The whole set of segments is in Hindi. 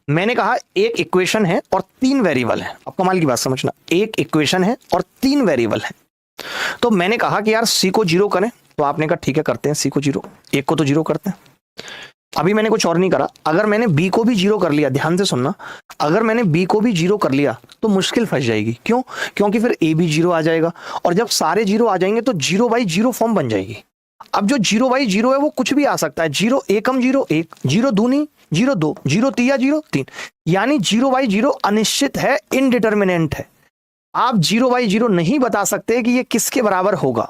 मैंने कहा एक इक्वेशन है और 3 वेरिएबल है। अब कमाल की बात समझना, एक इक्वेशन है और 3 वेरिएबल है। तो मैंने कहा कि यार सी को 0 करें, तो आपने कहा ठीक है करते हैं सी को 0, एक को तो 0 करते हैं। अभी मैंने कुछ और नहीं करा, अगर मैंने बी को भी 0 कर लिया, ध्यान से सुनना, अगर मैंने बी को भी 0 कर लिया तो मुश्किल फंस जाएगी। क्यों? क्योंकि फिर ए भी 0 आ जाएगा, और जब सारे 0 आ जाएंगे तो 0/0 फॉर्म बन जाएगी। अब जो 0/0 है वो कुछ भी आ सकता है, 0 एकम 0 1, 0 दूनी 0 2, 0 तिया 0 3, यानी 0/0 अनिश्चित है, इनडिटर्मिनेंट है। आप 0/0 नहीं बता सकते कि ये किसके बराबर होगा।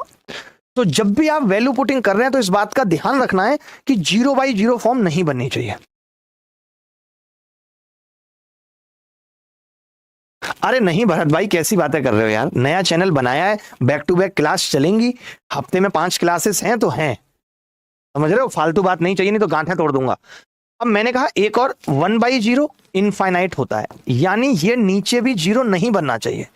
तो जब भी आप वैल्यू पुटिंग कर रहे हैं तो इस बात का ध्यान रखना है कि 0/0 फॉर्म नहीं बननी चाहिए। अरे नहीं भरत भाई, कैसी बातें कर रहे हो यार, नया चैनल बनाया है, बैक टू बैक क्लास चलेंगी, हफ्ते में 5 क्लासेस हैं तो हैं, समझ रहे हो, फालतू बात नहीं चाहिए, नहीं तो गांठें तोड़ दूंगा। अब मैंने कहा एक और 1/0 इनफाइनाइट होता है, यानी ये नीचे भी 0 नहीं बनना चाहिए।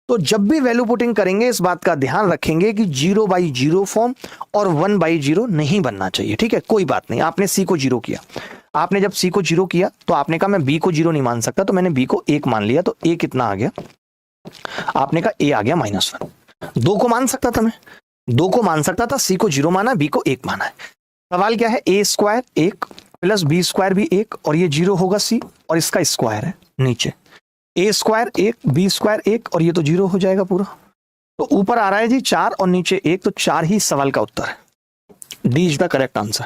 तो जब भी वैल्यू पुटिंग करेंगे इस बात का ध्यान रखेंगे कि 0/0 फॉर्म और 1/0 नहीं बनना चाहिए। ठीक है, कोई बात नहीं। आपने सी को 0 किया, आपने जब सी को 0 किया तो आपने कहा मैं बी को 0 नहीं मान सकता, तो मैंने बी को 1 मान लिया, तो ए कितना आ गया, आपने कहा ए आ गया -1। 2 को मान सकता था मैं, 2 को मान सकता था, सी को 0 माना, बी को 1 माना है। सवाल क्या है, ए स्क्वायर 1 प्लस बी स्क्वायर भी 1, और ये 0 होगा सी, और इसका स्क्वायर है नीचे, ए स्क्वायर 1 बी स्क्वायर 1, और ये तो 0 हो जाएगा पूरा। तो ऊपर आ रहा है जी 4 और नीचे 1, तो 4 ही सवाल का उत्तर है। D is the correct answer.